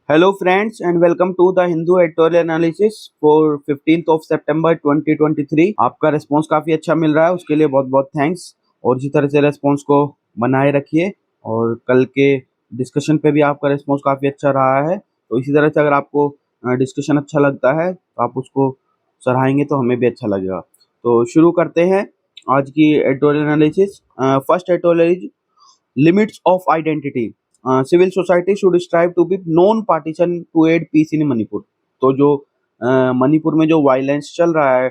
Hello friends and welcome to the Hindu editorial analysis for 15th of September 2023। आपका response काफ़ी अच्छा मिल रहा है, उसके लिए बहुत बहुत थैंक्स। और इसी तरह से रिस्पांस को बनाए रखिए। और कल के डिस्कशन पे भी आपका रिस्पांस काफ़ी अच्छा रहा है, तो इसी तरह से अगर आपको डिस्कशन अच्छा लगता है तो आप उसको सराहेंगे तो हमें भी अच्छा लगेगा। तो शुरू करते हैं आज की editorial analysis. First editorial is limits of identity. Civil society should strive to be non partition to aid peace in Manipur. तो जो मणिपुर में जो वायलेंस चल रहा है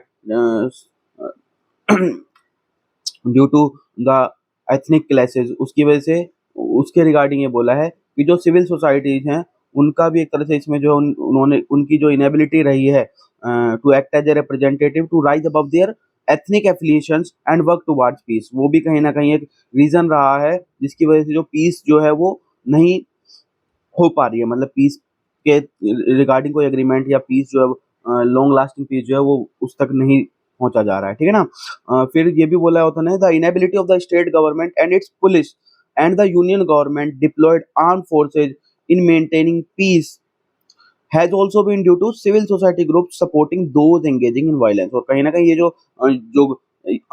due to the ethnic clashes, उसकी वजह से उसके रिगार्डिंग ये बोला है कि जो सिविल सोसाइटीज हैं उनका भी एक तरह से इसमें जो उन्होंने उनकी जो इनेबिलिटी रही है to act as a representative to rise above their ethnic affiliations and work towards peace, वो भी कहीं ना कहीं एक रीजन रहा है जिसकी वजह से जो पीस जो है वो नहीं हो पा रही है। मतलब पीस के रिगार्डिंग कोई एग्रीमेंट या पीस जो है लॉन्ग लास्टिंग पीस जो है वो उस तक नहीं पहुंचा जा रहा है, ठीक है ना। फिर ये भी बोला होता है the inability of the state government and its police and the union government deployed arm forces in maintaining peace has also been due to civil society groups supporting those engaging in violence। और कहीं ना कहीं ये जो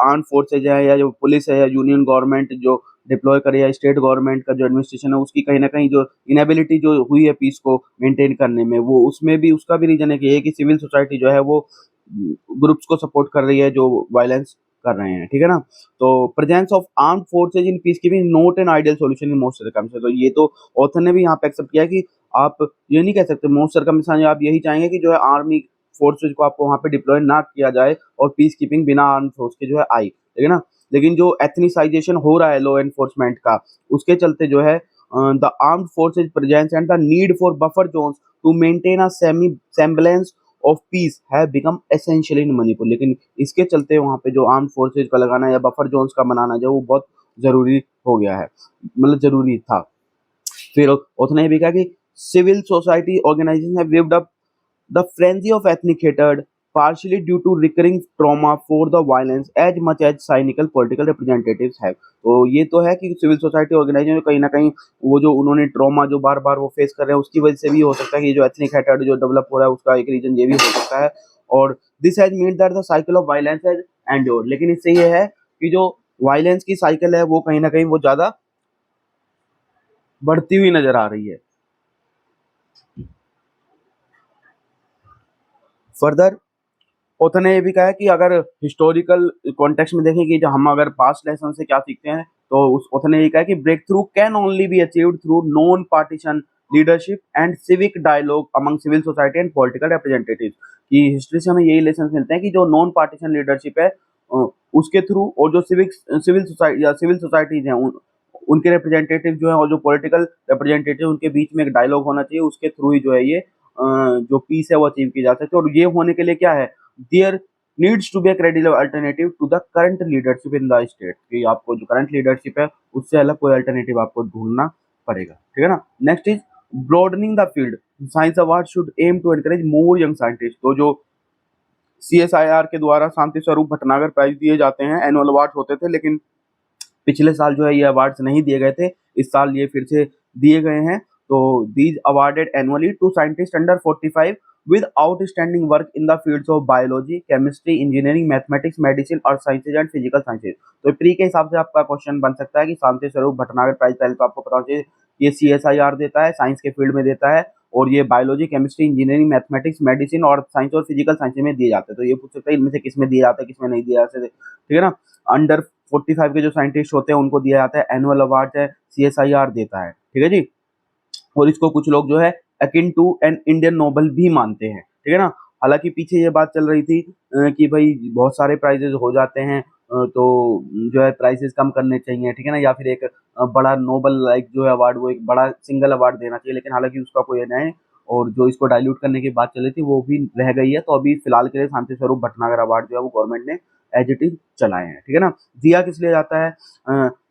arm forces है या जो police है या यूनियन गवर्नमेंट जो डिप्लॉय करे या स्टेट गवर्नमेंट का जो एडमिनिस्ट्रेशन है उसकी कहीं ना कहीं जो इनेबिलिटी जो हुई है पीस को मेंटेन करने में, वो उसमें भी उसका भी रीजन है कि ये कि सिविल सोसाइटी जो है वो ग्रुप्स को सपोर्ट कर रही है जो वायलेंस कर रहे हैं, ठीक है ना। तो presence of arm forces in peace keeping not an ideal solution in most circumstances. तो ये तो ऑथर ने भी यहाँ पे एक्सेप्ट किया कि आप ये नहीं कह सकते मोस्ट सर्कमस्टेंसेस आप यही चाहेंगे कि जो है आर्मी फोर्सेज को आपको वहाँ पे डिप्लॉय ना किया जाए और पीस कीपिंग बिना आर्म फोर्स के जो है आई, ठीक है ना। लेकिन जो एथनिसाइजेशन हो रहा है लॉ एनफोर्समेंट का, उसके चलते जो है the armed forces presence and the need for buffer zones to maintain a semblance of peace है बिकम एसेंशियल इन मणिपुर। लेकिन इसके चलते वहाँ पे जो आर्म फोर्सेज का लगाना या बफर जोन्स का बनाना जो वो बहुत जरूरी हो गया है, मतलब जरूरी था। फिर उसने ये भी कहा कि civil society organizations have waved up the frenzy of ethnic hatred, partially due to recurring trauma for the violence as much as cynical political representatives have। तो ये तो है कि सिविल सोसाइटी ऑर्गेनाइजेशन कहीं ना कहीं वो जो उन्होंने ट्रॉमा जो बार बार वो फेस कर रहे हैं उसकी वजह से भी हो सकता है कि जो एथनिक हेटेड जो डेवलप हो रहा है उसका एक रीजन ये भी हो सकता है। और this has mean that the cycle of violence has endured. लेकिन इससे ये है कि जो वायलेंस की साइकिल है वो कहीं ना कहीं वो ज्यादा बढ़ती हुई नजर आ रही है। फर्दर ऑथर ने ये भी कहा है कि अगर हिस्टोरिकल कॉन्टेक्स्ट में देखें कि जो हम अगर पास्ट लेसन से क्या सीखते हैं, तो उस ऑथर ने ये कहा कि breakthrough can only be achieved through non partisan leadership and civic dialogue among civil society and political representatives. कि हिस्ट्री से हमें यही लेसन मिलते हैं कि जो नॉन पार्टीशन लीडरशिप है उसके थ्रू और जो सिविल सोसाइटी या सिविल सोसाइटीज हैं उनके रिप्रेजेंटेटिव जो है और जो पॉलिटिकल रिप्रेजेंटेटिव उनके बीच में एक डायलॉग होना चाहिए, उसके थ्रू ही जो है ये जो पीस है वो अचीव की जा सकती है। और ये होने के लिए क्या है, there needs to be a credible alternative to the current leadership in the state. कि आपको जो करंट लीडरशिप है उससे अलग कोई अल्टरनेटिव आपको ढूंढना पड़ेगा, ठीक है ना। Next is broadening the field. Science award should aim to encourage more young scientist. तो जो CSIR के द्वारा शांति स्वरूप भटनागर प्राइज दिए जाते हैं, एनुअल अवार्ड होते थे, लेकिन पिछले साल जो है ये अवार्ड्स नहीं दिए गए थे, इस साल ये फिर से दिए गए हैं। तो these awarded annually to scientist under 45 with outstanding work in the fields of biology, chemistry, engineering, mathematics, medicine और sciences and physical sciences। तो प्री के हिसाब से आपका क्वेश्चन बन सकता है कि शांति स्वरूप भटनागर प्राइज पहले तो आपको पता होना चाहिए ये CSIR देता है, साइंस के फील्ड में देता है, और ये biology, chemistry, engineering, mathematics, medicine और साइंस और फिजिकल साइंस में दिए जाते हैं। तो ये पूछ सकता है इनमें से किस में दिया जाता है, किस में नहीं दिया जाता है, ठीक है ना। अंडर 45 के जो साइंटिस्ट होते हैं उनको दिया जाता है एनुअल अवार्ड है, CSIR देता है, ठीक है जी। और इसको कुछ लोग जो है akin to an Indian Nobel भी मानते हैं, ठीक है ना। हालांकि पीछे ये बात चल रही थी कि भाई बहुत सारे प्राइजेज हो जाते हैं, तो जो है प्राइसेस कम करने चाहिए, ठीक है ना, या फिर एक बड़ा नोबल लाइक जो है अवार्ड वो एक बड़ा सिंगल अवार्ड देना चाहिए। लेकिन हालांकि उसका कोई नहीं, और जो इसको डाइल्यूट करने की बात चल रही थी वो भी रह गई है। तो अभी फिलहाल के लिए शांति स्वरूप भटनागर अवार्ड जो है वो गवर्नमेंट ने एज इट इज चलाए हैं, ठीक है ना। दिया किस लिए जाता है,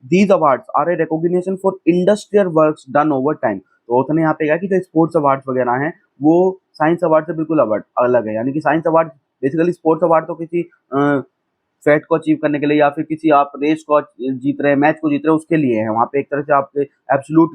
these awards are a recognition for industrial works done over time. तो उसने यहाँ पे कहा कि जो स्पोर्ट्स अवार्ड्स वगैरह हैं वो साइंस अवार्ड से बिल्कुल अवार्ड अलग है। यानी कि science award basically, sports award तो किसी फैट को अचीव करने के लिए या फिर किसी आप रेस को जीत रहे हैं, मैच को जीत रहे हैं, उसके लिए है। वहाँ पे एक तरह से आपके एब्सोल्यूट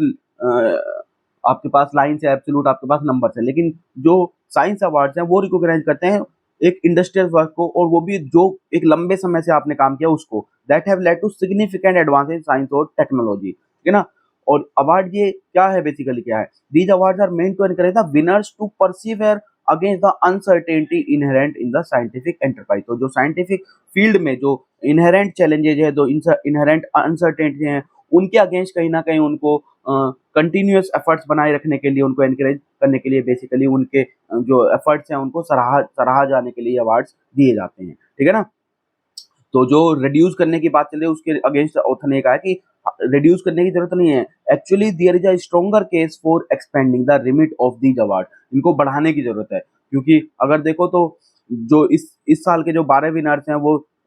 आपके पास लाइन्स है, एब्सोल्यूट आपके पास नंबर्स है, लेकिन जो साइंस अवार्ड्स हैं वो रिकॉग्नाइज करते हैं एक इंडस्ट्रियल वर्क को, और वो भी जो एक लंबे समय से आपने काम किया उसको, that have led to significant advance in science और टेक्नोलॉजी, ठीक है ना। और अवार्ड ये क्या है, बेसिकली क्या है, these awards are meant to encourage the winners to persevere against the uncertainty inherent in the scientific enterprise. तो जो साइंटिफिक फील्ड में जो इनहेरेंट चैलेंजेज है, जो इनहेरेंट अनसर्टेनिटी है, उनके अगेंस्ट कहीं ना कहीं उनको कंटिन्यूअस एफर्ट्स बनाए रखने के लिए, उनको एनकरेज करने के लिए, बेसिकली उनके जो एफर्ट्स हैं उनको सराहा जाने के लिए अवार्ड्स दिए जाते हैं, ठीक है ना। तो जो रिड्यूस करने की बात चल रही है उसके अगेंस्ट ऑथर ने कहा कि रिड्यूस करने की जरूरत नहीं है, actually there is a stronger case for expanding the limit of these award. इनको बढ़ाने की जरूरत है, क्योंकि अगर देखो तो जो इस साल के जो 12 विनर्स हैं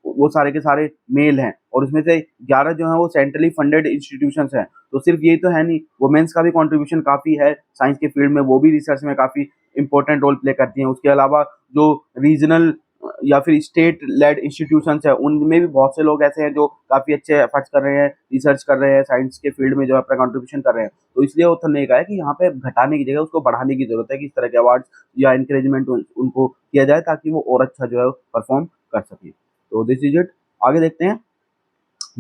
वो सारे के सारे मेल हैं, और उसमें से 11 जो हैं वो सेंट्रली फंडेड इंस्टीट्यूशंस हैं। तो सिर्फ यही तो है नहीं, वुमेन्स का भी कंट्रीब्यूशन काफी है साइंस के फील्ड में, वो भी रिसर्च में काफी इंपॉर्टेंट रोल प्ले करती हैं। उसके अलावा जो रीजनल या फिर स्टेट लेड इंस्टीट्यूशंस है, उनमें भी बहुत से लोग ऐसे हैं जो काफी अच्छे एफर्ट्स कर रहे हैं, रिसर्च कर रहे हैं, साइंस के फील्ड में जो अपना कंट्रीब्यूशन कर रहे हैं। तो इसलिए ऑथर ने कहा है कि यहाँ पे घटाने की जगह उसको बढ़ाने की जरूरत है, कि इस तरह के अवार्ड्स या इंकरेजमेंट उनको किया जाए ताकि वो और अच्छा जो है परफॉर्म कर सके। तो दिस इज इट, आगे देखते हैं।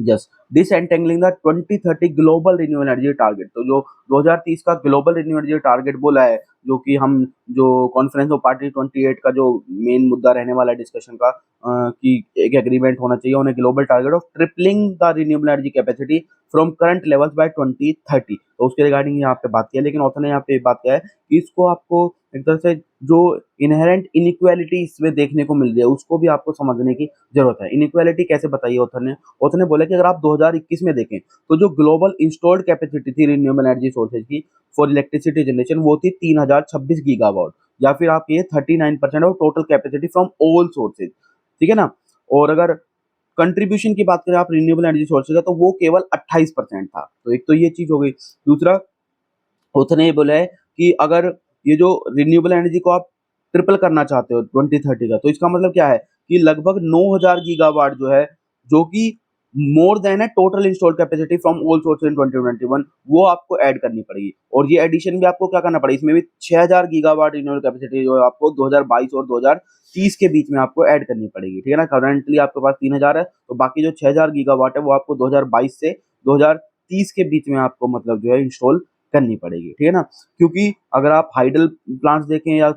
Yes, disentangling the 2030 global renewable energy target. तो जो 2030 का ग्लोबल रिन्यूएबल एनर्जी टारगेट बोला है, जो कि हम जो कॉन्फ्रेंस ऑफ पार्टी 28 का जो मेन मुद्दा रहने वाला है डिस्कशन का, कि एक एग्रीमेंट होना चाहिए उन्हें global target of tripling the renewable energy capacity from current levels by 2030। तो उसके रिगार्डिंग यहाँ पे बात की है, लेकिन ऑथर ने यहाँ पे बात किया है कि इसको आपको एक तरह से जो इनहेरेंट इनइक्वालिटी इसमें देखने को मिल रही है उसको भी आपको समझने की जरूरत है। इनइक्वालिटी कैसे बताई है ऑथर ने? ऑथर ने बोला कि अगर आप 2021 में देखें तो जो ग्लोबल इंस्टॉल्ड कैपेसिटी थी रिन्यूएबल एनर्जी सोर्सेज की फॉर इलेक्ट्रिसिटी जनरेशन, वो थी 3026 गीगावाट, या फिर आप ये 39% of total capacity from all sources, ठीक है ना। और अगर कंट्रीब्यूशन की बात करें आप रिन्यूएबल एनर्जी सोर्सेज का, तो वो केवल 28% था। तो एक तो ये चीज हो गई। दूसरा, ऑथर ने ये बोला है कि अगर ये जो रिन्यूएबल एनर्जी को आप ट्रिपल करना चाहते हो 2030 का, तो इसका मतलब क्या है कि लगभग 9000 गीगावाट जो है, जो कि मोर देन है total installed capacity from all sources in 2021, वो आपको ऐड करनी पड़ेगी। और ये एडिशन भी आपको क्या करना पड़ेगा, इसमें भी 6000 गीगावाट रिन्यूएबल कैपेसिटी जो है आपको 2022 और 2030 के बीच में आपको ऐड करनी पड़ेगी, ठीक है ना। करंटली आपके पास 3000 है, तो बाकी जो 6000 गीगावाट है वो आपको 2022 से 2030 के बीच में आपको मतलब जो है इंस्टॉल करनी पड़ेगी, ठीक है ना। क्योंकि अगर आप हाइडल प्लांट्स देखें या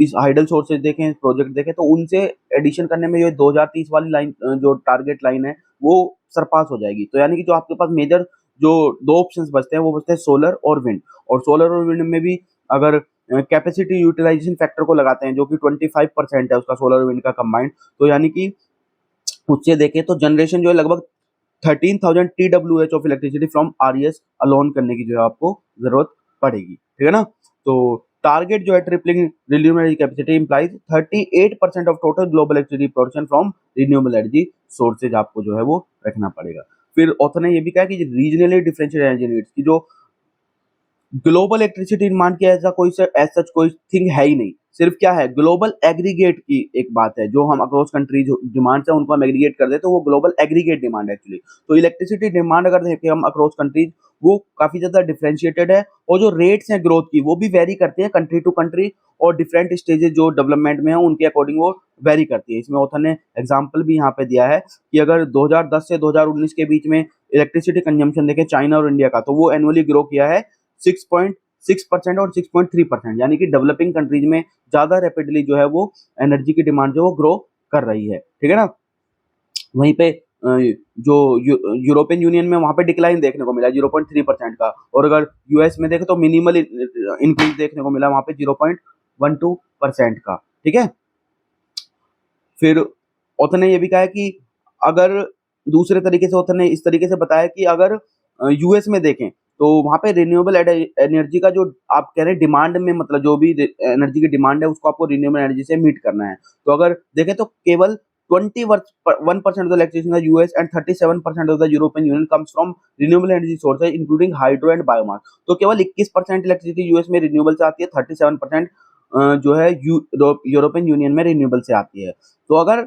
इस हाइडल सोर्सेज देखें, प्रोजेक्ट देखें, तो उनसे एडिशन करने में जो 2030 वाली लाइन जो टारगेट लाइन है वो सरपास हो जाएगी। तो यानी कि जो आपके पास मेजर जो दो ऑप्शंस बचते हैं वो बचते हैं सोलर और विंड। और सोलर और विंड में भी अगर कैपेसिटी यूटिलाइजेशन फैक्टर को लगाते हैं जो कि 25% है उसका सोलर और विंड का कंबाइंड, तो यानी कि उससे देखें तो जनरेशन जो है लगभग 13,000 TWh of electricity from RES alone करने की जो है आपको जरूरत पड़ेगी, ठीक है ना। तो टारगेट जो है tripling renewable energy capacity implies 38% of total global electricity production from renewable energy sources आपको जो है वो रखना पड़ेगा। फिर ऑथर ने ये भी कहा कि रीजनली डिफरेंशिएटेड एनर्जी नीड्स की जो ग्लोबल इलेक्ट्रिसिटी डिमांड की ऐसा कोई सच कोई थिंग है ही नहीं। सिर्फ क्या है, ग्लोबल एग्रीगेट की एक बात है, जो हम अक्रॉस कंट्री जो डिमांड्स है उनको हम एग्रीगेट कर दे तो वो ग्लोबल एग्रीगेट डिमांड है एक्चुअली। तो इलेक्ट्रिसिटी डिमांड अगर देखें हम अक्रॉस कंट्रीज, वो काफी ज्यादा डिफरेंशिएटेड है, और जो रेट्स हैं ग्रोथ की वो भी वेरी करती है कंट्री टू कंट्री, और डिफरेंट स्टेजेस जो डेवलपमेंट में है उनके अकॉर्डिंग वो वेरी करती है। इसमें ऑथर ने एग्जाम्पल भी यहाँ पे दिया है कि अगर 2010 से 2019 के बीच में इलेक्ट्रिसिटी कंजम्पशन देखें चाइना और इंडिया का, तो वो एनुअली ग्रो किया है 6.6% और 6.3%, यानी कि डेवलपिंग कंट्रीज में ज्यादा रैपिडली जो है वो एनर्जी की डिमांड जो वो ग्रो कर रही है, ठीक है ना। वहीं पे जो यूरोपियन यूनियन में वहां पे डिक्लाइन देखने को मिला 0.3% का, और अगर यूएस में देखें तो मिनिमल इंक्रीज देखने को मिला वहां पे 0.12% का, ठीक है। फिर ऑथर ने ये भी कहा है कि अगर दूसरे तरीके से ऑथर ने इस तरीके से बताया कि अगर यूएस में देखें तो वहां पे रिन्यूएबल एनर्जी का जो आप कह रहे हैं डिमांड में, मतलब जो भी एनर्जी की डिमांड है उसको आपको रिन्यूएबल एनर्जी से मीट करना है। तो अगर देखें तो केवल 21% of the electricity in the US and 37% of the European Union comes from renewable energy sources including hydro and biomass। तो केवल 21% इलेक्ट्रिसिटी यूएस में रिन्यूएबल से आती है, 37% जो है यूरोपियन यूनियन में रिन्यूएबल से आती है। तो अगर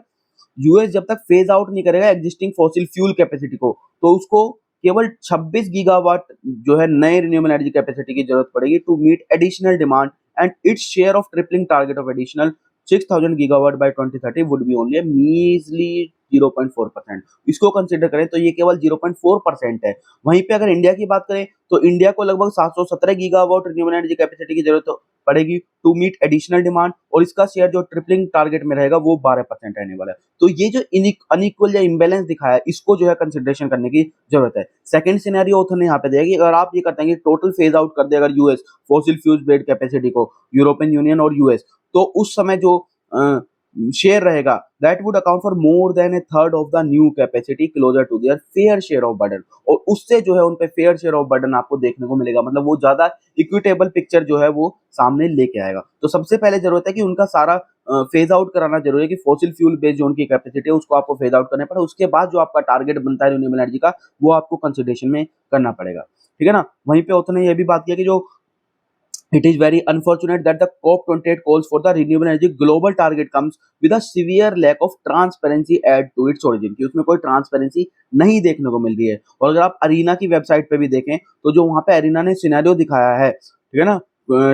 यूएस जब तक फेज आउट नहीं करेगा एग्जिस्टिंग फॉसिल फ्यूल कैपेसिटी को, तो उसको केवल 26 गीगावाट जो है नए रिन्यूएबल एनर्जी कैपेसिटी की जरूरत पड़ेगी to meet additional demand, and its share of tripling target of additional 6000 gigawatt by 2030 would be only measly 0.4%। इसको कंसीडर करें तो ये केवल 0.4% है। वहीं पे अगर इंडिया की बात करें तो इंडिया को लगभग 717 गीगावाट रिन्यूएबल एनर्जी कैपेसिटी की जरूरत पड़ेगी टू मीट एडिशनल डिमांड, और इसका शेयर जो ट्रिपलिंग टारगेट में रहेगा वो 12% रहने वाला है। तो ये जो अनइक्वल या इम्बैलेंस दिखाया है, इसको जो है कंसिडरेशन करने की जरूरत है। सेकंड सिनेरियो ऑथर ने यहाँ पे दिया कि अगर आप ये करते हैं कि टोटल फेज आउट कर दे अगर US fossil fuel based capacity को, यूरोपियन यूनियन और यूएस, तो उस समय जो शेयर रहेगा that would account for more than a third of the new capacity closer to their fair share of burden, और उससे जो है उन पे फेयर शेयर ऑफ बर्डन आपको देखने को मिलेगा, मतलब वो ज्यादा इक्विटेबल पिक्चर जो है वो सामने लेके आएगा। तो सबसे पहले जरूरत है कि उनका सारा फेज आउट कराना जरूरी है कि फॉसिल फ्यूल बेस्ड जो उनकी कैपेसिटी है उसको आपको फेज आउट करना पड़े, उसके बाद जो आपका टारगेट बनता है रिन्यूएबल एनर्जी का वो आपको कंसिडरेशन में करना पड़ेगा, ठीक है ना। वहीं पे उन्होंने ये भी बात किया कि जो it is very unfortunate that the COP28 calls for the renewable energy global target comes with a severe lack of transparency at to its origin, कि उसमें कोई ट्रांसपेरेंसी नहीं देखने को मिल रही है। और अगर आप अरीना की वेबसाइट पे भी देखें तो जो वहां पे अरीना ने सिनेरियो दिखाया है, ठीक है ना,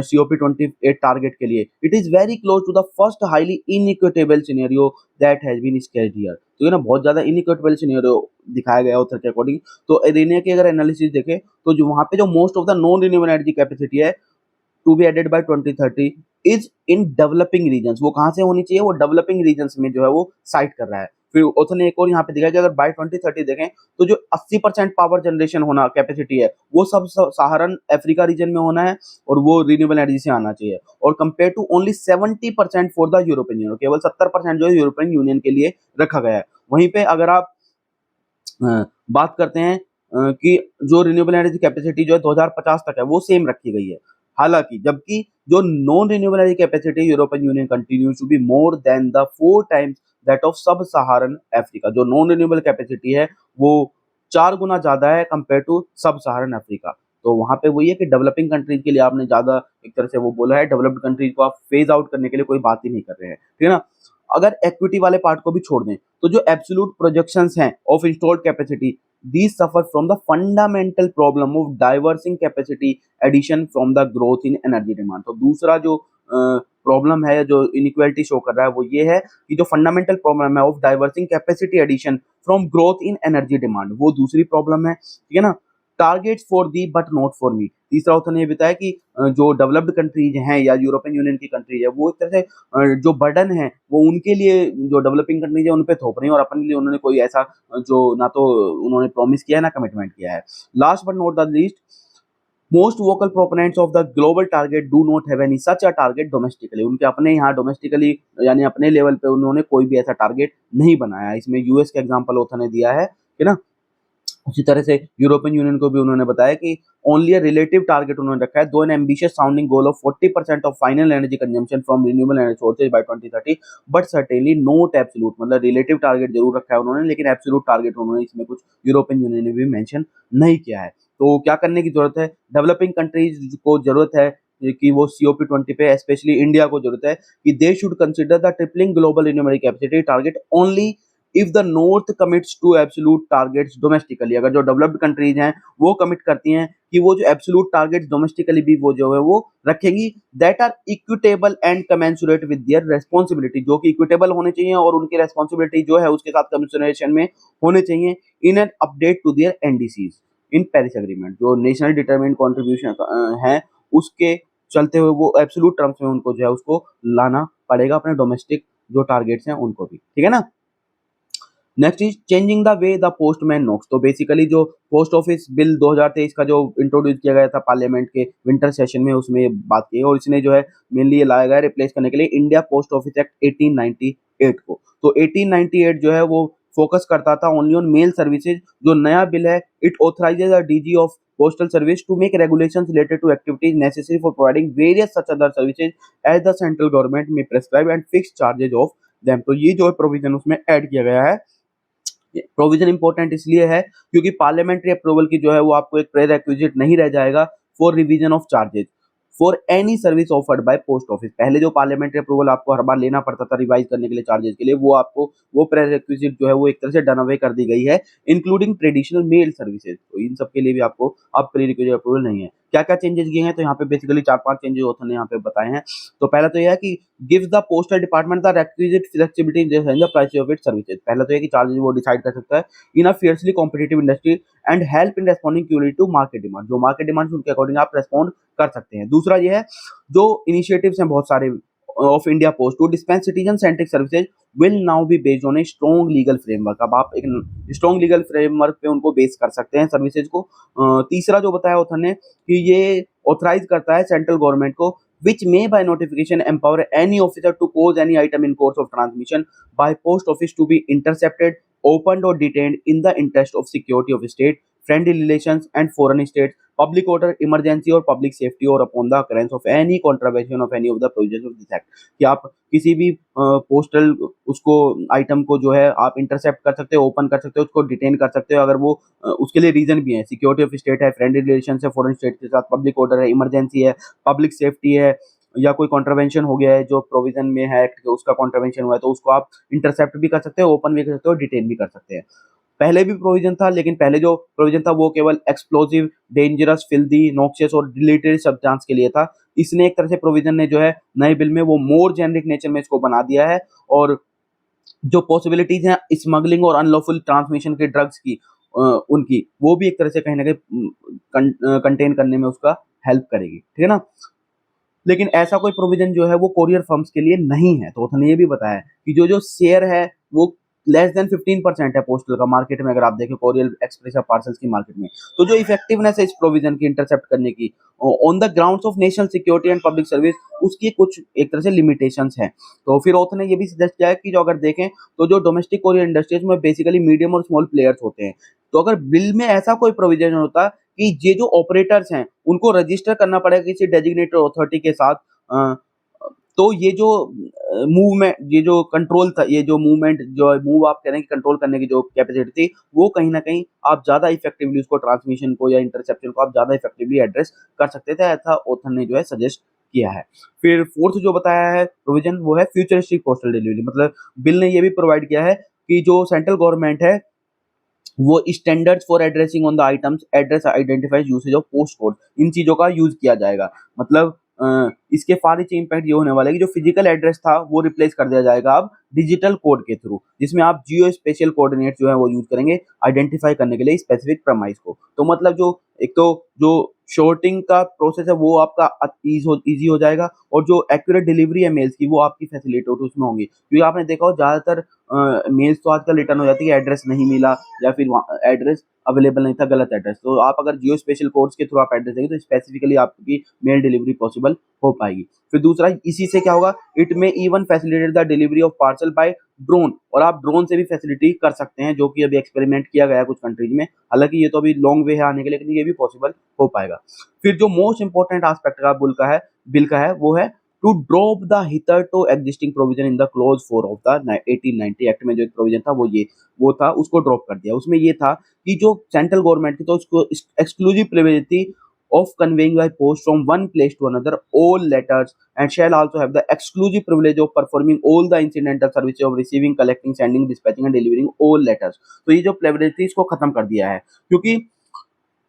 COP28 टारगेट के लिए, it is very close to the first highly inequitable scenario that has been sketched here. तो ये ना बहुत ज्यादा इनइक्विटेबल सिनेरियो दिखाया गया ऑथर के अकॉर्डिंग। तो अरीना की अगर एनालिसिस देखें तो जो वहां पे जो most of the non renewable energy capacity है to be added by 2030 is in developing regions, वो कहां से होनी चाहिए, वो डेवलपिंग रीजन्स में जो है वो साइट कर रहा है। फिर ऑथर ने एक और यहाँ पे दिखा कि अगर बाय 2030 देखें तो जो 80% पावर जनरेशन होना कैपेसिटी है वो सब सहारन अफ्रीका रीजन में होना है, और वो रिन्यूएबल एनर्जी से आना चाहिए, और compare to only 70% for the European Union, केवल 70% जो है यूरोपियन यूनियन के लिए रखा गया है। वहीं पे अगर आप बात करते हैं कि जो रिन्यूएबल एनर्जी कैपेसिटी जो है 2050 तक है वो सेम रखी गई है, हालांकि जबकि जो non renewable energy capacity European Union continues to be more than the 4 times that of sub Saharan Africa, जो नॉन रिन्यूएबल कैपेसिटी है वो 4 गुना ज्यादा है कंपेयर टू सब सहारन अफ्रीका। तो वहां पे वही है कि डेवलपिंग कंट्रीज के लिए आपने ज्यादा एक तरह से वो बोला है, डेवलप्ड कंट्रीज को आप फेज आउट करने के लिए कोई बात ही नहीं कर रहे हैं, ठीक है ना। अगर इक्विटी वाले पार्ट को भी छोड़ दें तो जो एब्सोल्यूट प्रोजेक्शंस हैं of installed capacity, these suffer from the fundamental problem of diversing capacity addition from the growth in energy demand। तो दूसरा जो प्रॉब्लम है जो इनइक्वालिटी शो कर रहा है वो ये है कि जो फंडामेंटल प्रॉब्लम है of diversing capacity addition from growth in energy demand, वो दूसरी प्रॉब्लम है, ठीक है ना। Targets for thee but not for me, तीसरा ऑथर ने ये बताया कि जो डेवलप्ड कंट्रीज हैं या यूरोपियन यूनियन की कंट्रीज है वो एक तरह से जो बर्डन है वो उनके लिए जो डेवलपिंग कंट्रीज है उन पे थोप रही है, और अपने लिए उन्होंने कोई ऐसा जो ना तो उन्होंने प्रॉमिस किया है ना कमिटमेंट किया है। Last but not the least, most vocal proponents of the global target do not have any such a target domestically, उनके अपने यहाँ डोमेस्टिकली यानी अपने लेवल पे उन्होंने कोई भी ऐसा टारगेट नहीं बनाया। इसमें यूएस का एग्जांपल ऑथर ने दिया है ना। उसी तरह से यूरोपियन यूनियन को भी उन्होंने बताया कि ओनली अ रिलेटिव टारगेट उन्होंने रखा है, though an ambitious sounding goal of 40% of final energy consumption from renewable energy sources by 2030, but certainly not absolute, मतलब रिलेटिव टारगेट जरूर रखा है उन्होंने, लेकिन एब्सोल्यूट टारगेट उन्होंने इसमें कुछ यूरोपियन यूनियन ने भी मेंशन नहीं किया है। तो क्या करने की जरूरत है, डेवलपिंग कंट्रीज को जरूरत है कि वो COP20 पे स्पेशली इंडिया को जरूरत है कि they should consider the tripling global renewable capacity target only if the north commits to absolute targets domestically, अगर जो डेवलप्ड कंट्रीज हैं वो कमिट करती हैं कि वो जो एब्सोल्यूट टारगेट्स डोमेस्टिकली भी वो जो है वो रखेंगी, that are equitable and commensurate with their responsibility, जो कि इक्विटेबल होने चाहिए और उनकी रेस्पॉन्सिबिलिटी जो है उसके साथ कमेंसुरेशन में होने चाहिए, in an update to their NDCs in Paris agreement, जो नेशनल डिटरमिन्ड कॉन्ट्रीब्यूशन है उसके चलते हुए वो एब्सोल्यूट टर्म्स में उनको जो है उसको लाना पड़ेगा अपने डोमेस्टिक जो टारगेट्स हैं उनको भी, ठीक है ना। Next is changing the way the postman knocks, तो बेसिकली जो पोस्ट ऑफिस बिल 2023 का जो इंट्रोड्यूस किया गया था पार्लियामेंट के विंटर सेशन में उसमें ये बात की, और इसने जो है मेनली ये लाया गया रिप्लेस करने के लिए इंडिया पोस्ट ऑफिस एक्ट 1898 को। तो 1898 जो है वो फोकस करता था ओनली ऑन मेल सर्विसेज, जो नया बिल है it authorizes the DG of postal service to make regulations related to activities necessary for providing various such other services as the central government may prescribe and fixed charges of them। तो ये जो provision उसमें add किया गया है, provision important इसलिए है क्योंकि पार्लियामेंट्री अप्रूवल की जो है वो आपको एक प्रेरेक्विजिट नहीं रह जाएगा for revision of charges. For any service offered by post office. पहले जो पार्लियामेंट्री अप्रूवल आपको हर बार लेना पड़ता था रिवाइज करने के लिए चार्जेस के लिए, वो आपको वो प्रेरेक्विजिट जो है वो एक तरह से डन अवे कर दी गई है, इंक्लूडिंग ट्रेडिशनल मेल सर्विसेज। तो इन सब के लिए भी आपको अब प्रीरिक्विजिट अप्रूवल नहीं है। क्या क्या चेंजेस किए हैं, तो यहाँ पे बेसिकली 4-5 चेंजेस ऑथर ने यहाँ पे बताए हैं। तो पहला तो यह है कि gives the postal department the requisite flexibility in the price of its services. पहला तो यह कि चार्जेस वो डिसाइड कर सकता है in a fiercely competitive industry and help in responding quickly to market demand. जो मार्केट डिमांड उनके अकॉर्डिंग आप रेस्पॉन्ड कर सकते हैं। दूसरा ये है, जो इनिशिएटिव्स हैं बहुत सारे of India post to dispense citizen centric services will now be based on a strong legal framework. अब आप एक स्ट्रॉन्ग लीगल फ्रेमवर्क पे उनको बेस कर सकते हैं सर्विसेज को। तीसरा जो बताया ऑथर ने कि ये ऑथराइज करता है सेंट्रल गवर्नमेंट को which may by notification empower any officer to cause any item in course of transmission by post office to be intercepted, opened or detained in the interest of security of state, friendly relations and foreign states, public order, emergency or public safety or upon the occurrence of any contravention of any of the provisions of this act। कि आप किसी भी postal उसको item को जो है आप intercept कर सकते हो, ओपन कर सकते हो, उसको डिटेन कर सकते हो अगर वो उसके लिए रीजन भी है, सिक्योरिटी ऑफ स्टेट है, फ्रेंडली रिलेशन है फॉरेन स्टेट के साथ, पब्लिक ऑर्डर है, इमरजेंसी है, पब्लिक सेफ्टी है, या कोई कॉन्ट्रवेंशन हो गया है जो प्रोविजन में है एक्ट के, उसका कॉन्ट्रवेंशन हुआ है, तो उसको आप इंटरसेप्ट भी कर सकते हो, ओपन भी कर सकते हो, डिटेन भी कर सकते हैं। पहले भी प्रोविजन था, लेकिन पहले जो प्रोविजन था वो केवल एक्सप्लोजिव, डेंजरस, फिल्दी, नॉक्सियस और डिलीटरी सब्सटेंस के लिए था। इसने एक तरह से प्रोविजन ने जो है नए बिल में वो मोर जेनरिक नेचर में इसको बना दिया है, और जो पॉसिबिलिटीज हैं स्मगलिंग और अनलॉफुल ट्रांसमिशन के ड्रग्स की उनकी, वो भी एक तरह से कहीं ना कहीं कंटेन करने में उसका हेल्प करेगी, ठीक है ना। लेकिन ऐसा कोई प्रोविजन जो है वो कोरियर फर्म्स के लिए नहीं है। तो उसने ये भी बताया कि जो जो शेयर है वो लेस देन 15% है पोस्टल का मार्केट में, अगर आप देखें कोरियर एक्सप्रेस या पार्सल्स की मार्केट में। तो जो इफेक्टिवनेस है इस प्रोविजन की इंटरसेप्ट करने की on the grounds of national security and public service, उसकी कुछ एक तरह से लिमिटेशंस हैं। तो फिर ऑथर ने ये भी सजेस्ट किया है कि जो अगर देखें तो जो डोमेस्टिक कोरियर इंडस्ट्रीज में बेसिकली मीडियम और स्मॉल प्लेयर्स होते हैं, तो अगर बिल में ऐसा कोई प्रोविजन होता कि ये जो ऑपरेटर्स हैं उनको रजिस्टर करना पड़ेगा किसी डेजिग्नेटेड अथॉरिटी के साथ, तो ये जो मूवमेंट, ये जो कंट्रोल था, ये जो मूवमेंट, जो मूव आप कह रहे हैं कि कंट्रोल करने की जो कैपेसिटी थी, वो कहीं ना कहीं आप ज्यादा इफेक्टिवली उसको ट्रांसमिशन को या इंटरसेप्शन को आप ज्यादा इफेक्टिवली एड्रेस कर सकते थे, ऐसा ऑथर ने जो है सजेस्ट किया है। फिर फोर्थ जो बताया है प्रोविजन वो है फ्यूचरिस्टिक पोस्टल डिलीवरी। मतलब बिल ने ये भी प्रोवाइड किया है कि जो सेंट्रल गवर्नमेंट है वो standards for addressing on the items address identifies usage of post code, इन चीजों का यूज किया जाएगा। मतलब इसके फार रीचिंग इम्पैक्ट ये होने वाला है कि जो फिजिकल एड्रेस था वो रिप्लेस कर दिया जाएगा अब डिजिटल कोड के थ्रू, जिसमें आप जियो स्पेशल कोऑर्डिनेट जो है वो यूज करेंगे आइडेंटिफाई करने के लिए स्पेसिफिक प्रेमाइस को। तो मतलब जो एक तो जो शॉर्टिंग का प्रोसेस है वो आपका इजी हो जाएगा, और जो एक्यूरेट डिलीवरी है मेल्स की वो आपकी फैसिलिटेट उसमें होंगी। क्योंकि आपने देखा हो ज्यादातर मेल्स तो आजकल रिटर्न हो जाती है एड्रेस नहीं मिला, या फिर एड्रेस अवेलेबल नहीं था, गलत एड्रेस। तो आप अगर जियो स्पेशल कोड्स के थ्रू आप एड्रेस देंगे तो स्पेसिफिकली आपकी मेल डिलीवरी पॉसिबल हो पाएगी। फिर दूसरा इसी से क्या होगा, it may even facilitate the delivery of parcel by drone, और आप ड्रोन से भी फैसिलिटी कर सकते हैं, जो कि अभी एक्सपेरिमेंट किया गया है कुछ कंट्रीज में। हालांकि ये तो अभी लॉन्ग वे है आने के लिए, लेकिन ये भी पॉसिबल हो पाएगा। फिर जो मोस्ट इंपॉर्टेंट एस्पेक्ट का बिल का है वो है to drop the hitherto existing provision in the clause 4 of the 1890 act में जो एक प्रोविजन था वो था, उसको ड्रॉप कर दिया। उसमें ये था कि जो सेंट्रल गवर्नमेंट की तो उसको एक्सक्लूसिव प्रिविलेज थी of conveying by post from one place to another all letters, and shall also have the exclusive privilege of performing all the incidental services of receiving, collecting, sending, dispatching and delivering all letters। तो ये जो privilege थी इसको खत्म कर दिया है, क्योंकि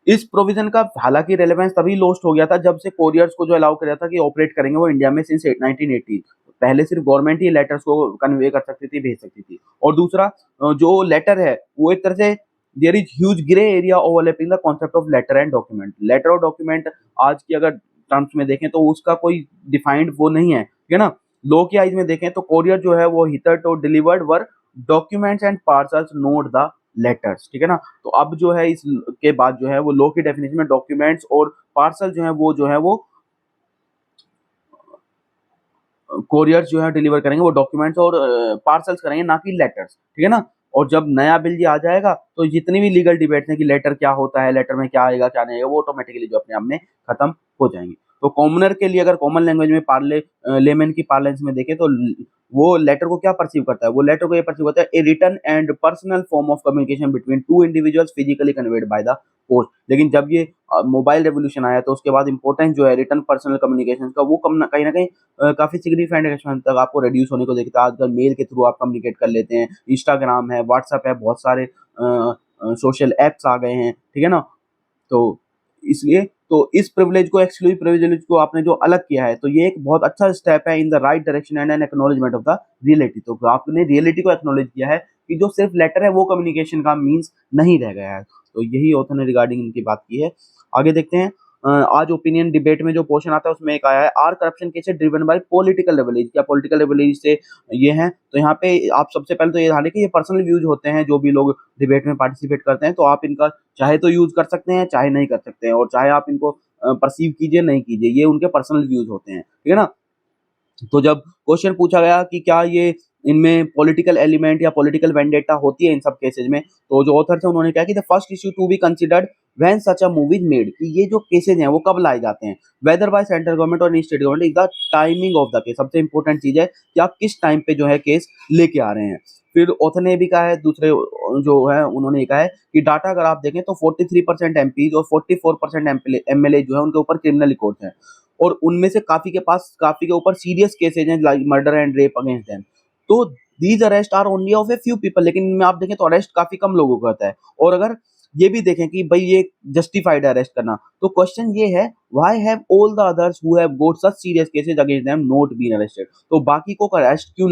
इस प्रोविजन का हालांकि रेलेवेंस तभी लॉस्ट हो गया था जब से कोरियर्स को जो अलाउ किया था कि ऑपरेट करेंगे वो इंडिया में सिंस 1980। पहले सिर्फ गवर्नमेंट ही लेटर्स को कन्वे कर सकती थी, भेज सकती थी। और दूसरा जो लेटर है वो एक तरह से there is huge grey area overlapping the concept of letter and document. Letter और डॉक्यूमेंट आज की अगर टर्म्स में देखें तो उसका कोई डिफाइंड वो नहीं है, ठीक है ना। लॉ की आइज में देखें तो कोरियर जो है वो hitherto delivered were documents and parcels not the letters, ठीक है ना। तो अब जो है इस के बाद जो है वो लॉ की डेफिनेशन में डॉक्यूमेंट्स और पार्सल जो है वो कोरियर्स जो है डिलीवर करेंगे, वो डॉक्यूमेंट्स और पार्सल्स करेंगे, ना कि लेटर्स, ठीक है ना। और जब नया बिल जी आ जाएगा तो जितनी भी लीगल डिबेट्स हैं कि लेटर क्या होता है, लेटर में क्या आएगा क्या नहीं आएगा, वो ऑटोमेटिकली जो अपने आप में खत्म हो जाएंगे। तो कॉमनर के लिए अगर कॉमन लैंग्वेज में लेमन की पार्लेंस में देखें तो वो लेटर को क्या परसीव करता है, वो लेटर को ये परसीव करता है a written and personal form of communication between two individuals physically conveyed by the post. लेकिन जब ये मोबाइल रेवोल्यूशन आया तो उसके बाद इंपॉर्टेंस जो है रिटर्न पर्सनल कम्युनिकेशन का वो कम कहीं ना कहीं काफी सिग्निफिकेंट एक्सटेंट तक आपको रिड्यूस होने को देखता है। आजकल मेल के थ्रू आप कम्युनिकेट कर लेते हैं, इंस्टाग्राम है, व्हाट्सएप है, बहुत सारे सोशल एप्स आ गए हैं, ठीक है ना। तो इसलिए तो इस प्रिविलेज को, एक्सक्लूसिव प्रिविलेज को आपने जो अलग किया है, तो ये एक बहुत अच्छा स्टेप है in the right direction and N acknowledgement of the reality. तो आपने रियलिटी को एक्नॉलेज किया है कि जो सिर्फ लेटर है वो कम्युनिकेशन का मीन्स नहीं रह गया है। तो यही ऑथर ने रिगार्डिंग इनकी बात की है। आगे देखते हैं। आज ओपिनियन डिबेट में जो क्वेश्चन आता है उसमें एक आया है, are corruption cases driven by political leverage. क्या पॉलिटिकल लेवरेज से ये हैं? तो यहाँ पे आप सबसे पहले तो ये ध्यान रखिए, ये पर्सनल व्यूज होते हैं। जो भी लोग डिबेट में पार्टिसिपेट करते हैं तो आप इनका चाहे तो यूज कर सकते हैं, चाहे नहीं कर सकते हैं, और चाहे आप इनको परसीव कीजिए नहीं कीजिए, ये उनके पर्सनल व्यूज होते हैं, ठीक है ना। तो जब क्वेश्चन पूछा गया कि क्या ये इनमें पॉलिटिकल एलिमेंट या पॉलिटिकल वेंडेटा होती है इन सब केसेस में, तो जो ऑथर थे उन्होंने कहा कि the first issue to be considered when such a movie is made, कि ये जो केसेस हैं वो कब लाए जाते हैं, वेदर बाय सेंट्रल गवर्नमेंट और state government, is the timing of the case. सबसे इंपॉर्टेंट चीज है कि आप किस टाइम पे जो है केस लेके आ रहे हैं। फिर ऑथर ने भी कहा है, दूसरे जो है उन्होंने ये कहा है कि डाटा अगर आप देखें तो 43% एमपीज और 44% एमएलए जो है उनके ऊपर क्रिमिनल रिकॉर्ड्स हैं, और उनमें से काफी के ऊपर सीरियस केसेज हैं like murder and rape against them. तो these arrest are only of a few people, लेकिन इनमें आप देखें तो अरेस्ट काफी कम लोगों का होता है। और अगर ये भी देखें कि भाई ये जस्टिफाइड है अरेस्ट करना, तो क्वेश्चन ये है why have all the others who have got such serious cases against them not been arrested. तो बाकी को अरेस्ट क्यों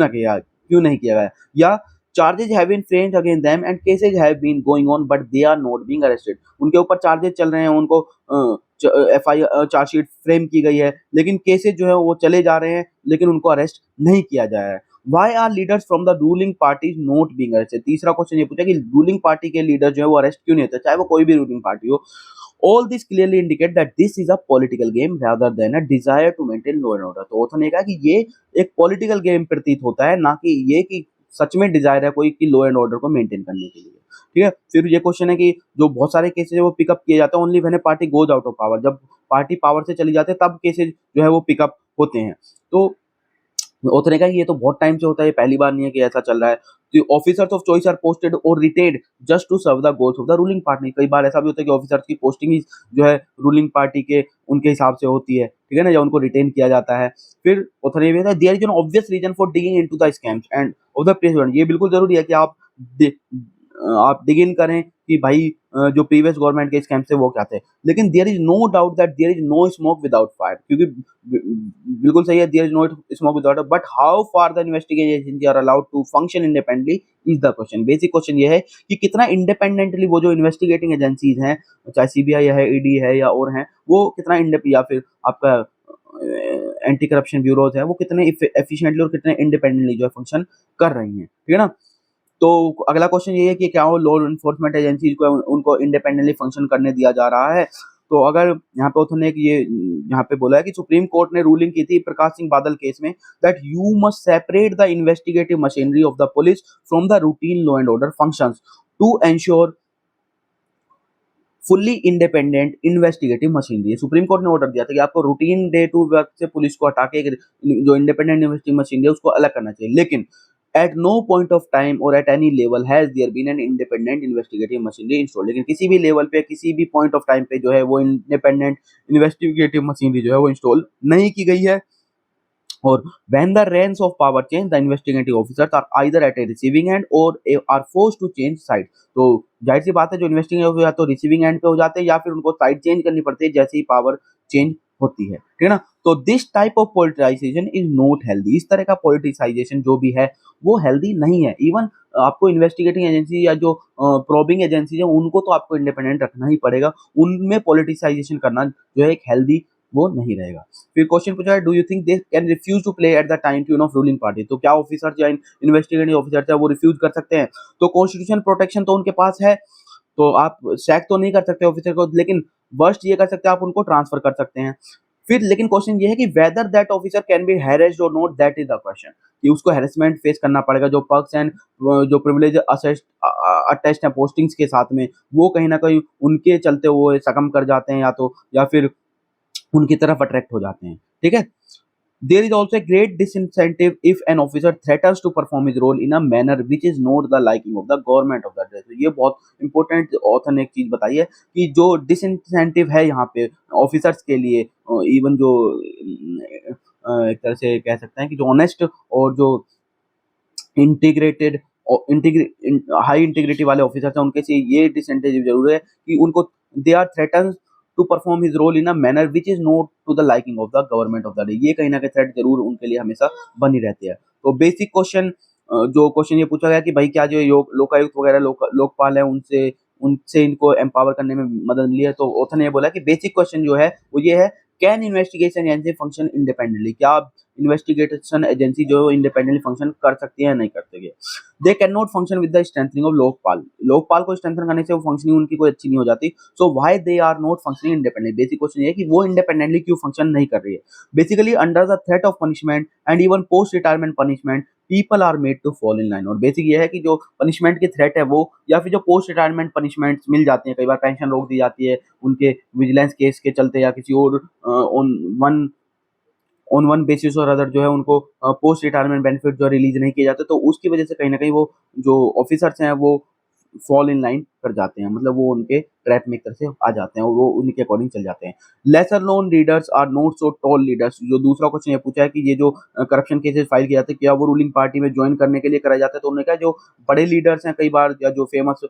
नहीं किया गया, या charges have been framed against them and cases have been going on but they are not being arrested. उनके ऊपर चार्जेस चल रहे हैं, उनको एफआईआर चार्जशीट फ्रेम की गई है, लेकिन केसेस जो है वो चले जा रहे हैं, लेकिन उनको अरेस्ट नहीं किया जा रहा है। Why are leaders from the ruling party not being arrested. तीसरा क्वेश्चन ये पूछा कि रूलिंग पार्टी के लीडर जो है वो अरेस्ट क्यों नहीं होते, चाहे वो कोई भी रूलिंग पार्टी हो। All this clearly indicate that this is a political game rather than a desire to maintain law and order. तो ऑथर ने कहा कि ये एक पॉलिटिकल गेम प्रतीत होता है, ना कि ये कि सच में डिजायर है कोई कि लॉ एंड ऑर्डर को मेंटेन करने के लिए, ठीक है। फिर ये क्वेश्चन है कि जो बहुत सारे केसेज है वो पिकअप किए जाते हैं only when A party goes out of power. जब पार्टी पावर से चली जाती है तब केसेज जो है वो पिकअप होते हैं। तो ऑथर ने कहा कि ये तो बहुत टाइम से होता है, ये पहली बार नहीं है कि ऐसा चल रहा है। तो officers of choice are posted और retained just to serve the goals of the ruling party. कई बार ऐसा भी होता है कि ऑफिसर्स की पोस्टिंग ही जो है रूलिंग पार्टी के उनके हिसाब से होती है, ठीक है ना, या उनको रिटेन किया जाता है। फिर ऑथर ने भी कहा there is an obvious reason for digging into the scams and of the president. ये बिल्कुल जरूरी है कि आप डिग इन करें कि भाई जो प्रीवियस गवर्नमेंट के स्कैम थे वो क्या थे। लेकिन there is no doubt that there is no smoke without fire, क्योंकि बिल्कुल सही है, there is no smoke without, but how far the investigation agency are allowed to function independently is the question. Basic question ये है कि कितना independently वो जो इन्वेस्टिगेटिंग एजेंसीज हैं, चाहे सीबीआई है, ईडी है या और हैं, वो कितना या फिर आपका एंटी करप्शन ब्यूरोज है, वो कितने एफिशिएंटली और कितने इंडिपेंडेंटली जो है फंक्शन कर रही हैं, ठीक है ना। तो अगला क्वेश्चन ये है कि क्या वो लॉ एनफोर्समेंट एजेंसीज को उनको इंडिपेंडेंटली फंक्शन करने दिया जा रहा है। तो अगर यहाँ पे ऑथर ने ये यहाँ पे बोला है कि सुप्रीम कोर्ट ने रूलिंग की थी प्रकाश सिंह बादल केस में that you must separate the investigative machinery of the police from the routine law and order functions to ensure fully independent investigative machinery. Supreme court ने ऑर्डर दिया था कि आपको रूटीन डे टू वर्क से police को हटा के जो इंडिपेंडेंट इन्वेस्टिगेटिव मशीनरी है उसको अलग करना चाहिए। लेकिन at no point of time or at any level has there been an independent investigative machinery installed। लेकिन किसी भी लेवल पे, किसी भी पॉइंट ऑफ टाइम पे जो है वो इंडिपेंडेंट इन्वेस्टिगेटिव मशीनरी जो है वो इंस्टॉल नहीं की गई है। और when the reins of power change, the investigative officers are either at a receiving end or are forced to change side। तो जाहिर सी बात है जो इन्वेस्टिगेटिव ऑफिसर या तो रिसीविंग एंड पे हो जाते हैं या फिर उनको साइड चेंज करनी पड़ती है जैसे ही पावर चेंज होती है, ठीक है ना। तो this type of politicisation is not healthy. इस तरह का पॉलिटिसाइजेशन जो भी है वो हेल्दी नहीं है। इवन आपको इन्वेस्टिगेटिंग एजेंसी या जो प्रोबिंग एजेंसी है उनको तो आपको इंडिपेंडेंट रखना ही पड़ेगा, उनमें पॉलिटिसाइजेशन करना जो है एक हेल्दी वो नहीं रहेगा। फिर क्वेश्चन पूछा है do you think they can refuse to play at the time tune of ruling party. तो क्या ऑफिसर या इन्वेस्टिगेटिंग ऑफिसर है वो रिफ्यूज कर सकते हैं। तो कॉन्स्टिट्यूशन प्रोटेक्शन तो उनके पास है, तो आप सैक तो नहीं कर सकते ऑफिसर को, लेकिन वर्स्ट ये कर सकते हैं आप उनको ट्रांसफर कर सकते हैं। फिर लेकिन क्वेश्चन ये है कि whether that officer can be harassed और not, that is the question, कि उसको हैरेसमेंट फेस करना पड़ेगा। जो पर्क्स एंड जो प्रिविलेज अटैच्ड है पोस्टिंग्स के साथ में, वो कहीं ना कहीं उनके चलते वो सकम कर जाते हैं या फिर उनकी तरफ अट्रैक्ट हो जाते हैं, ठीक है। There is also a great disincentive if an officer threatens to perform his role in a manner which is not the liking of the government of the day. तो ये बहुत इंपॉर्टेंट ऑथर ने एक चीज बताई है कि जो डिसइंसेंटिव है यहाँ पे ऑफिसर्स के लिए, इवन जो एक तरह से कह सकते हैं कि जो ऑनेस्ट और जो इंटीग्रेटेड हाई इंटीग्रिटी वाले ऑफिसर्स हैं, उनके से ये डिसएडवांटेज जरूर है कि उनको they are threaten to perform his role in a manner which is not to the liking of the government of the day. ये कहीं ना कहीं थ्रेट जरूर उनके लिए हमेशा बनी रहती है। तो बेसिक क्वेश्चन, जो क्वेश्चन ये पूछा गया कि भाई क्या जो लोकायुक्त वगैरह लोकपाल है उनसे उनसे इनको एम्पावर करने में मदद मिली है, तो ऑथर ने ये बोला कि बेसिक क्वेश्चन जो है वो ये है, can investigation agency function independently, क्या इन्वेस्टिगेशन एजेंसी जो इंडिपेंडेंटली फंक्शन कर सकती है या नहीं कर सकती है। They can not function with the strengthening of Lokpal, Lokpal को स्ट्रेंथन करने से वो फंक्शनिंग उनकी कोई अच्छी नहीं हो जाती। So why they are not functioning independently, basic question ये है कि वो इंडिपेंडेंटली क्यों फंक्शन नहीं कर रही है। Basically under the threat of punishment and even post retirement punishment people are made to fall in line. और बेसिक ये है कि जो पनिशमेंट की थ्रेट है वो, या फिर जो पोस्ट रिटायरमेंट पनिशमेंट मिल जाती है, कई बार पेंशन रोक दी जाती है उनके विजिलेंस केस के चलते या किसी और ऑन वन बेसिस और अदर जो है उनको पोस्ट रिटायरमेंट बेनिफिट जो रिलीज नहीं किए जाते, तो उसकी वजह से कहीं ना कहीं वो जो ऑफिसर्स हैं वो फॉल इन लाइन कर जाते हैं, मतलब वो उनके ट्रैप में एक तरह से आ जाते हैं और वो उनके अकॉर्डिंग चल जाते हैं। Lesser known leaders are not so tall leaders, जो दूसरा क्वेश्चन ये पूछा है कि ये जो करप्शन केसेस फाइल किए जाते हैं क्या वो रूलिंग पार्टी में ज्वाइन करने के लिए कराए जाते हैं, तो उन्होंने कहा जो बड़े लीडर्स हैं कई बार या जो फेमस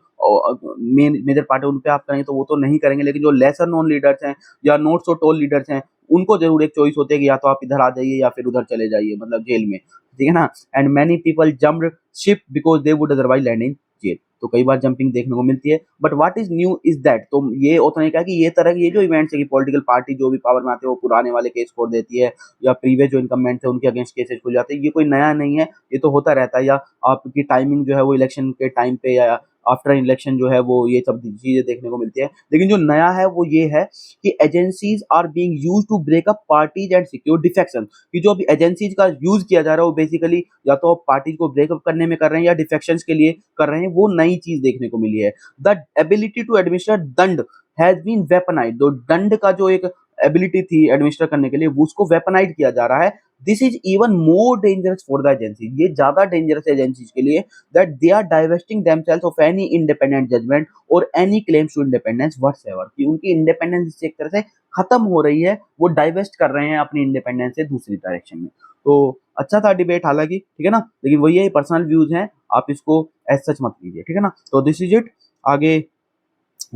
मेजर पार्टी उन पे आप करेंगे तो वो तो नहीं करेंगे, लेकिन जो लेसर नोन लीडर्स हैं या नॉट सो टॉल लीडर्स हैं उनको जरूर एक चॉइस होती है कि या तो आप इधर आ जाइए या फिर उधर चले जाइए, मतलब जेल में, ठीक है ना। And many people jumped ship because they would otherwise land in jail, तो कई बार जंपिंग देखने को मिलती है। But what is new is that, तो ये ऑथर ने कहा कि ये तरह के ये जो इवेंट्स है कि पॉलिटिकल पार्टी जो भी पावर में आते हैं वो पुराने वाले केस छोड़ देती है या प्रीवियस जो इनकम्बेंट थे उनके अगेंस्ट केसेस खुल जाते हैं, ये कोई नया नहीं है, ये तो होता रहता है। या आपकी टाइमिंग जो है वो इलेक्शन के टाइम पे या आफ्टर इलेक्शन जो है वो ये सब चीजें देखने को मिलती है। लेकिन जो नया है वो ये है कि agencies are being used to break up parties and secure defection, कि जो अभी एजेंसीज का यूज किया जा रहा है वो बेसिकली या तो पार्टीज को ब्रेकअप करने में कर रहे हैं या डिफेक्शंस के लिए कर रहे हैं, वो नई चीज देखने को मिली है। द एबिलिटी टू एडमिनिस्टर दंड हैज बीन वेपनाइज्ड, तो दंड का जो एक एबिलिटी थी एडमिनिस्टर करने के लिए वो उसको वेपनाइज किया जा रहा है। This is even more dangerous for the agency, ये ज्यादा डेंजरस है एजेंसीज के लिए, that they are divesting themselves of any independent judgment और any claims to independence whatsoever, कि उनकी इंडिपेंडेंस एक तरह से खत्म हो रही है, वो डाइवेस्ट कर रहे हैं अपनी इंडिपेंडेंस से दूसरी डायरेक्शन में। तो अच्छा था डिबेट हालांकि, ठीक है ना, लेकिन वही है पर्सनल व्यूज हैं, आप इसको एज सच मत लीजिए, ठीक है ना। तो दिस इज इट। आगे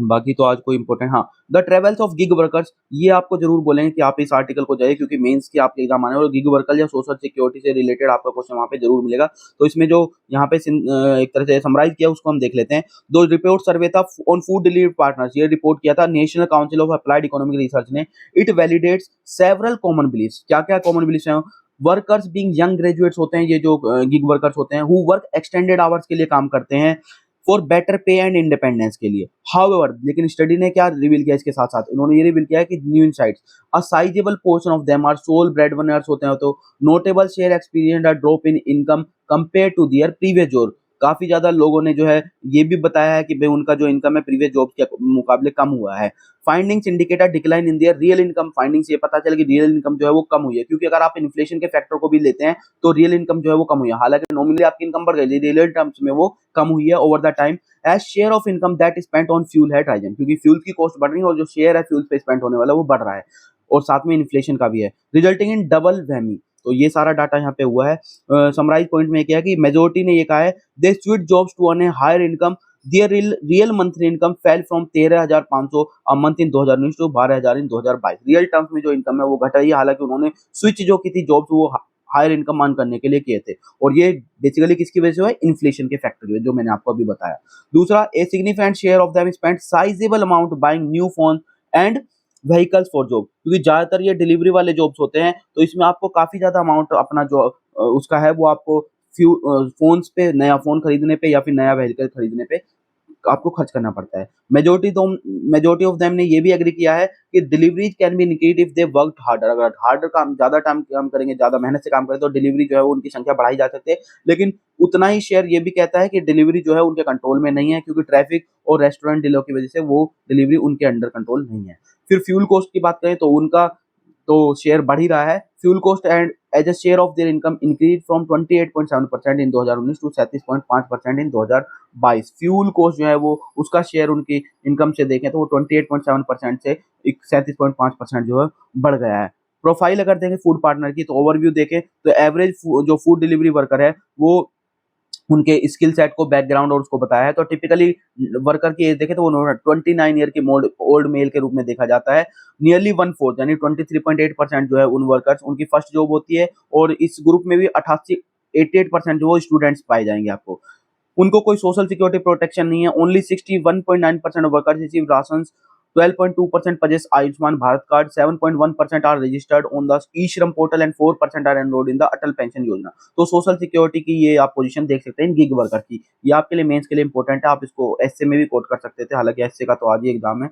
बाकी तो आज कोई इंपॉर्टेंट, हाँ, the travels of gig workers, ये आपको जरूर बोलेंगे कि आप इस आर्टिकल को जाइए क्योंकि मेंस के आपके एग्जाम आने और गिग वर्कर या सोशल सिक्योरिटी से रिलेटेड आपका क्वेश्चन वहाँ पे जरूर मिलेगा। तो इसमें जो यहाँ पे एक तरह से समराइज किया उसको हम देख लेते हैं। दो रिपोर्ट सर्वे था ऑन फूड डिलीवरी पार्टनर्स, ये रिपोर्ट किया था national council of applied economic research ने। It validates several common beliefs, क्या क्या कॉमन बिलीफ्स हैं। वर्कर्स बीइंग यंग ग्रेजुएट्स होते हैं, ये जो गिग वर्कर्स होते हैं, हु वर्क एक्सटेंडेड आवर्स के लिए काम करते हैं फॉर बेटर पे एंड इंडिपेंडेंस के लिए। हाउएवर, लेकिन स्टडी ने क्या रिवील किया इसके साथ साथ, इन्होंने ये रिवील किया है कि new insights, a sizable portion of them are sole bread winners होते हैं, तो notable share experience a drop in income compare to their previous job, काफी ज्यादा लोगों ने जो है ये भी बताया है कि भाई उनका जो इनकम है प्रीवियस जॉब के मुकाबले कम हुआ है। Findings indicate a decline in their real income, findings ये पता चला कि रियल इनकम जो है वो कम हुई है, क्योंकि अगर आप इन्फ्लेशन के फैक्टर को भी लेते हैं तो रियल इनकम जो है वो कम हुई है, हालांकि नॉमिनली आपकी इनकम बढ़ गई, रियल टर्म्स में वो कम हुई है over the time. As share of income that spent on fuel है राइजन, क्योंकि फ्यूल की कॉस्ट बढ़ रही है और जो शेयर है फ्यूल पे स्पेंड होने वाला वो बढ़ रहा है, और साथ में इन्फ्लेशन का भी है, रिजल्टिंग इन डबल वहमी। तो ये सारा डाटा यहाँ पे हुआ है। समराइज पॉइंट में क्या है कि मेजोरिटी ने ये कहा है they switch jobs to earn a higher income, their real monthly income fell from 13,500 a month in 2019 to 12,000 in 2022। Real terms में जो इनकम है वो घट रही है, हालांकि उन्होंने स्विच जो की थी जॉब्स वो हायर इनकम अर्न करने के लिए किए थे, और ये बेसिकली किसकी वजह से हुआ है, इन्फ्लेशन के फैक्टर की, जो मैंने आपको अभी बताया। दूसरा, a significant share of them spent sizeable amount buying new phone and vehicles for job, क्योंकि ज्यादातर ये डिलीवरी वाले जॉब्स होते हैं, तो इसमें आपको काफी ज्यादा अमाउंट अपना जो उसका है वो आपको फोन्स पे, नया फोन खरीदने पे या फिर नया व्हीकल खरीदने पे आपको खर्च करना पड़ता है। मेजोरिटी ऑफ देम ने ये भी एग्री किया है कि deliveries can be increase if they work harder, अगर हार्डर काम ज्यादा टाइम काम करेंगे, ज्यादा मेहनत से काम करें तो डिलीवरी जो है वो उनकी संख्या बढ़ाई जा सकती है। लेकिन उतना ही शेयर ये भी कहता है कि डिलीवरी जो है उनके कंट्रोल में नहीं है, क्योंकि ट्रैफिक और रेस्टोरेंट डिलो की वजह से वो डिलीवरी उनके अंडर कंट्रोल नहीं है। फिर फ्यूल कॉस्ट की बात करें तो उनका तो शेयर बढ़ ही रहा है, fuel cost and as a share of their income increase from 28.7% in 2019 to 37.5% in 2022। Fuel cost जो है वो उसका शेयर उनकी इनकम से देखें तो वो 28.7% से 37.5% जो है बढ़ गया है। प्रोफाइल अगर देखें फूड पार्टनर की, तो ओवरव्यू देखें तो एवरेज जो फूड डिलीवरी वर्कर है वो उनके स्किल सेट को, बैकग्राउंड और उसको बताया है। तो टिपिकली वर्कर की एज देखें तो वो 29 ईयर की ओल्ड मेल के रूप में देखा जाता है। नियरली 1/4 यानी 23.8% जो है उन वर्कर्स उनकी फर्स्ट जॉब होती है, और इस ग्रुप में भी 88% जो स्टूडेंट्स पाए जाएंगे आपको। उनको कोई सोशल सिक्योरिटी प्रोटेक्शन नहीं है। Only 61.9% of workers receive rations, 12.2% possess Ayushman Bharat card, 7.1% are registered on the E Shram portal and 4% are enrolled in the Atal pension Yojana. तो सोशल सिक्योरिटी की ये आप पोजीशन देख सकते हैं गिग वर्कर की। ये आपके लिए मेंस के लिए इंपॉर्टेंट है, आप इसको एसए में भी कोट कर सकते थे, हालांकि एसए का तो आज ही एग्जाम है,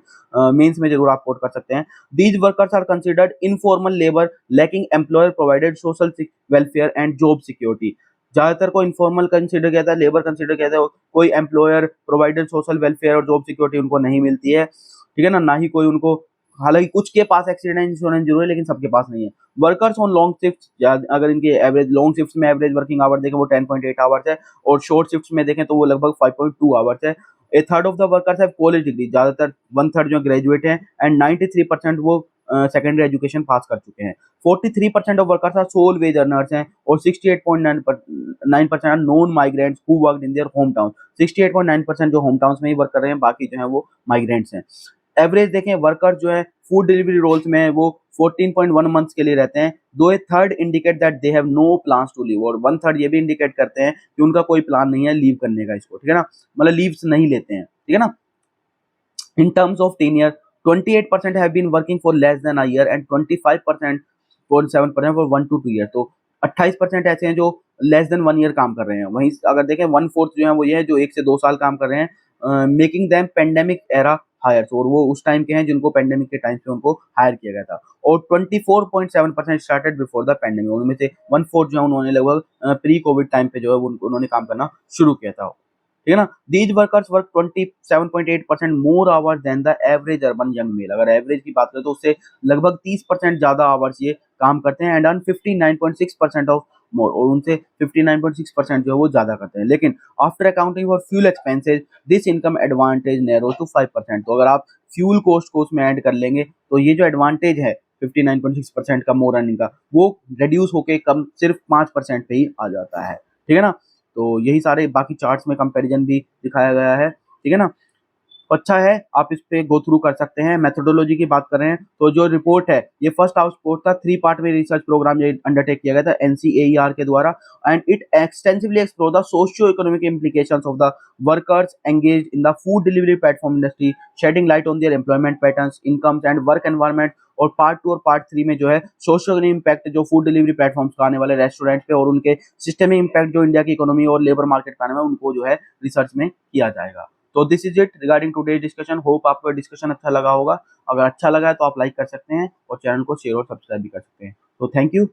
मेंस में जरूर आप कोट कर सकते हैं। These workers are considered informal labour lacking employer provided social welfare and job security. ज्यादातर को इनफॉर्मल कंसिडर किया था, लेबर कंसिडर किया था, कोई एम्प्लॉयर प्रोवाइडेड सोशल वेलफेयर और जॉब सिक्योरिटी उनको नहीं मिलती है, ठीक है ना ही कोई उनको, हालांकि कुछ के पास एक्सीडेंट इंश्योरेंस जरूर है लेकिन सबके पास नहीं है। वर्कर्स ऑन लॉन्ग शिफ्ट, अगर इनके एवरेज लॉन्ग शिफ्ट में एवरेज वर्किंग आवर देखें वो 10.8 आवर्स है, और शॉर्ट शिफ्ट में देखें तो वो लगभग 5.2 आवर्स है। A third of the workers have college degree, ज्यादातर 1/3 जो ग्रेजुएट हैं, एंड 93% वो सेकेंडरी एजुकेशन पास कर चुके हैं। 43% of workers are sole wage earners हैं, और 68.9% are non migrants who worked in their home town. 68.9% जो होम टाउन्स में ही वर्क कर रहे हैं, बाकी जो है वो माइग्रेंट्स हैं। एवरेज देखें वर्कर जो है फूड डिलीवरी रोल्स में वो 14.1 मंथ्स के लिए रहते हैं। दो a third indicate that they have no plans to leave, और 1/3 ये भी इंडिकेट करते हैं कि उनका कोई प्लान नहीं है लीव करने का इसको, ठीक है ना, मतलब लीव्स नहीं लेते हैं, ठीक है ना। In terms of tenure, 28% have been working for less than a year and 25.7% for 1 to 2 years। तो 28% ऐसे हैं जो लेस देन 1 ईयर काम कर रहे हैं। वहीं अगर देखें 1/4 जो है वो ये है जो 1 से 2 साल काम कर रहे हैं, making them pandemic era hires, और वो उस टाइम के हैं जिनको पेंडेमिक के टाइम पे उनको हायर किया गया था। और 24.7% स्टार्टेड बिफोर द पेंडेमिक, उनमें से 1/4 जो है उन्होंने लगभग प्री कोविड टाइम पे जो है उन्होंने काम करना शुरू किया था, ठीक है ना। These workers work 27.8% more hours than the average urban young male. अगर एवरेज की बात करें तो उससे लगभग 30% ज्यादा आवर्स ये काम करते हैं, एंड अर्न 59.6% ऑफ मोर, और उनसे 59.6% जो है वो ज्यादा करते हैं। लेकिन after accounting for fuel expenses this income advantage narrow to 5%। तो अगर आप फ्यूल कॉस्ट को उसमें ऐड कर लेंगे तो ये जो एडवांटेज है 59.6% का मोर अर्निंग का, वो रिड्यूस होके कम सिर्फ 5% पे ही आ जाता है, ठीक है ना। तो यही सारे बाकी चार्ट्स में कंपैरिजन भी दिखाया गया है, ठीक है ना। तो अच्छा है, आप इस पे गो थ्रू कर सकते हैं। मेथोडोलॉजी की बात करें तो जो रिपोर्ट है ये फर्स्ट हाउस रिपोर्ट था, 3 पार्ट में रिसर्च प्रोग्राम ये अंडरटेक किया गया था एनसीएईआर के द्वारा, and it extensively explore the socio economic implications of the workers engaged in the food delivery platform industry, shedding light on their employment patterns, incomes and work environment. और part 2 और part 3 में जो है social impact जो food delivery platforms का आने वाले restaurant पे, और उनके सिस्टमिक इम्पैक्ट जो इंडिया की इकोनॉमी और लेबर मार्केट पे आने वाला, उनको जो है रिसर्च में किया जाएगा। तो this is it regarding today discussion. Hope आपको डिस्कशन अच्छा लगा होगा। अगर अच्छा लगा है तो आप लाइक कर सकते हैं, और चैनल को शेयर और सब्सक्राइब भी कर सकते हैं। तो थैंक यू।